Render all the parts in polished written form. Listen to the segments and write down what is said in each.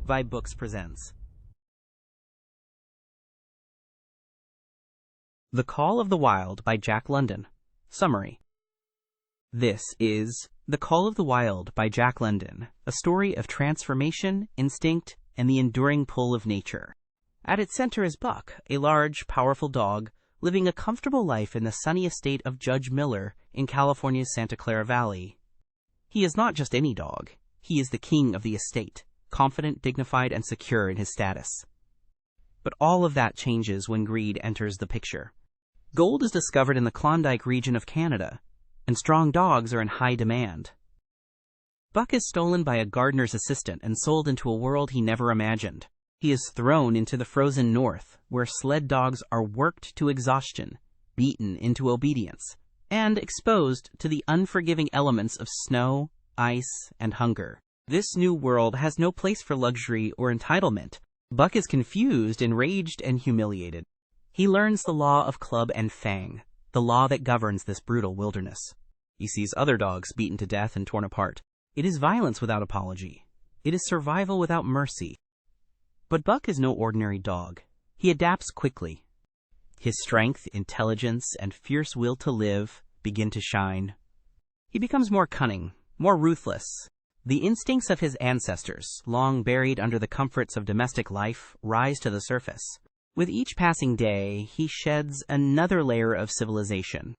vibeBooks presents The Call of the Wild by Jack London. Summary. This is The Call of the Wild by Jack London, a story of transformation, instinct, and the enduring pull of nature. At its center is Buck, a large, powerful dog, living a comfortable life in the sunny estate of Judge Miller in California's Santa Clara Valley. He is not just any dog. He is the king of the estate, confident, dignified, and secure in his status. But all of that changes when greed enters the picture. Gold is discovered in the Klondike region of Canada, and strong dogs are in high demand. Buck is stolen by a gardener's assistant and sold into a world he never imagined. He is thrown into the frozen north, where sled dogs are worked to exhaustion, beaten into obedience, and exposed to the unforgiving elements of snow, ice, and hunger. This new world has no place for luxury or entitlement. Buck is confused, enraged, and humiliated. He learns the law of club and fang, the law that governs this brutal wilderness. He sees other dogs beaten to death and torn apart. It is violence without apology. It is survival without mercy. But Buck is no ordinary dog. He adapts quickly. His strength, intelligence, and fierce will to live begin to shine. He becomes more cunning, more ruthless. The instincts of his ancestors, long buried under the comforts of domestic life, rise to the surface. With each passing day, he sheds another layer of civilization.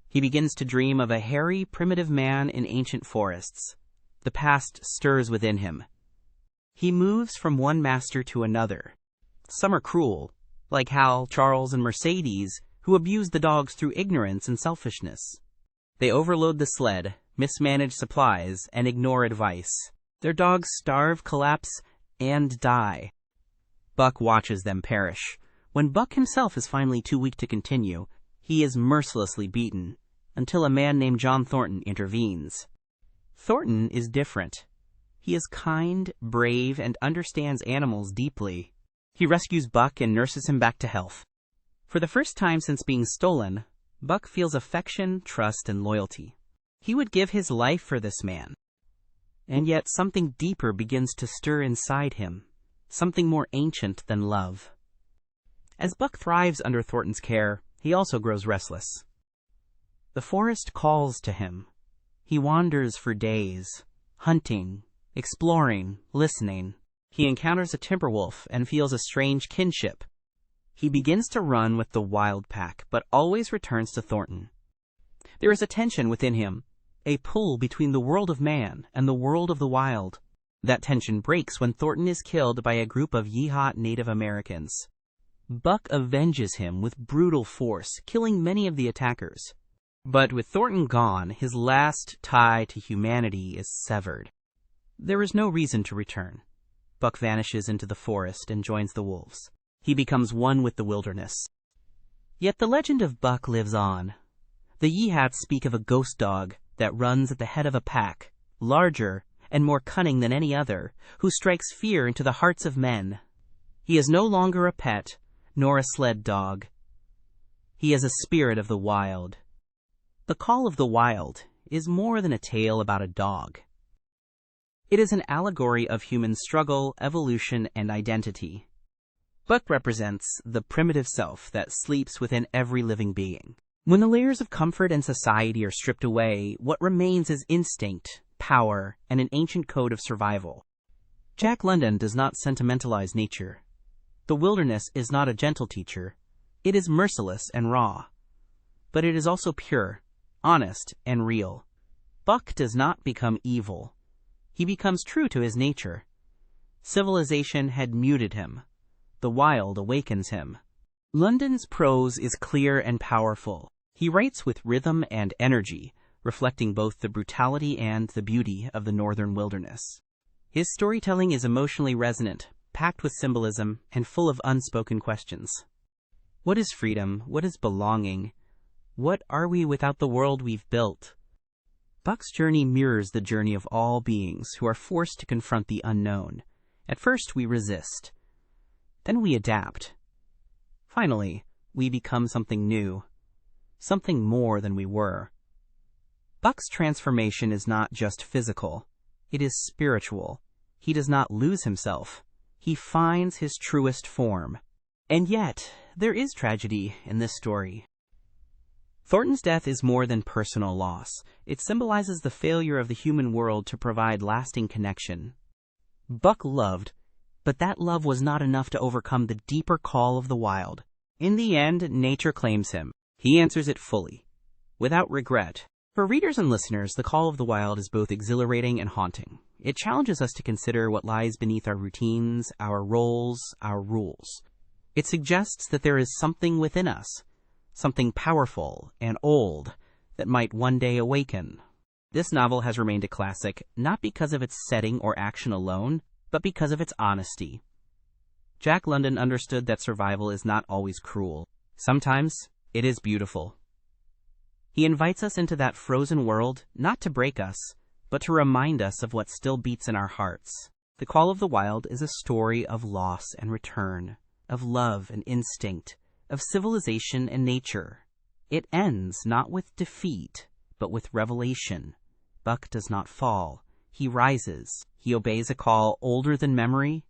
He begins to dream of a hairy, primitive man in ancient forests. The past stirs within him. He moves from one master to another. Some are cruel, like Hal, Charles, and Mercedes, who abuse the dogs through ignorance and selfishness. They overload the sled, mismanage supplies, and ignore advice. Their dogs starve, collapse, and die. Buck watches them perish. When Buck himself is finally too weak to continue, he is mercilessly beaten, until a man named John Thornton intervenes. Thornton is different. He is kind, brave, and understands animals deeply. He rescues Buck and nurses him back to health. For the first time since being stolen, Buck feels affection, trust, and loyalty. He would give his life for this man. And yet something deeper begins to stir inside him, something more ancient than love. As Buck thrives under Thornton's care, he also grows restless. The forest calls to him. He wanders for days, hunting, exploring, listening. He encounters a timber wolf and feels a strange kinship. He begins to run with the wild pack, but always returns to Thornton. There is a tension within him, a pull between the world of man and the world of the wild. That tension breaks when Thornton is killed by a group of Yeehaw Native Americans. Buck avenges him with brutal force, killing many of the attackers. But with Thornton gone, his last tie to humanity is severed. There is no reason to return. Buck vanishes into the forest and joins the wolves. He becomes one with the wilderness. Yet the legend of Buck lives on. The Yeehats speak of a ghost dog that runs at the head of a pack, larger and more cunning than any other, who strikes fear into the hearts of men. He is no longer a pet, nor a sled dog. He is a spirit of the wild. The Call of the Wild is more than a tale about a dog. It is an allegory of human struggle, evolution, and identity. Buck represents the primitive self that sleeps within every living being. When the layers of comfort and society are stripped away, what remains is instinct, power, and an ancient code of survival. Jack London does not sentimentalize nature. The wilderness is not a gentle teacher. It is merciless and raw. But it is also pure, honest, and real. Buck does not become evil. He becomes true to his nature. Civilization had muted him. The wild awakens him. London's prose is clear and powerful. He writes with rhythm and energy, reflecting both the brutality and the beauty of the northern wilderness. His storytelling is emotionally resonant, packed with symbolism, and full of unspoken questions. What is freedom? What is belonging? What are we without the world we've built? Buck's journey mirrors the journey of all beings who are forced to confront the unknown. At first we resist. Then we adapt. Finally, we become something new, something more than we were. Buck's transformation is not just physical. It is spiritual. He does not lose himself. he finds his truest form. And yet, there is tragedy in this story. Thornton's death is more than personal loss. It symbolizes the failure of the human world to provide lasting connection. Buck loved, but that love was not enough to overcome the deeper call of the wild. In the end, nature claims him. He answers it fully, without regret. For readers and listeners, The Call of the Wild is both exhilarating and haunting. It challenges us to consider what lies beneath our routines, our roles, our rules. It suggests that there is something within us, something powerful and old, that might one day awaken. This novel has remained a classic, not because of its setting or action alone, but because of its honesty. Jack London understood that survival is not always cruel. Sometimes it is beautiful. He invites us into that frozen world, not to break us, but to remind us of what still beats in our hearts. The Call of the Wild is a story of loss and return, of love and instinct, of civilization and nature. It ends not with defeat, but with revelation. Buck does not fall. He rises. He obeys a call older than memory,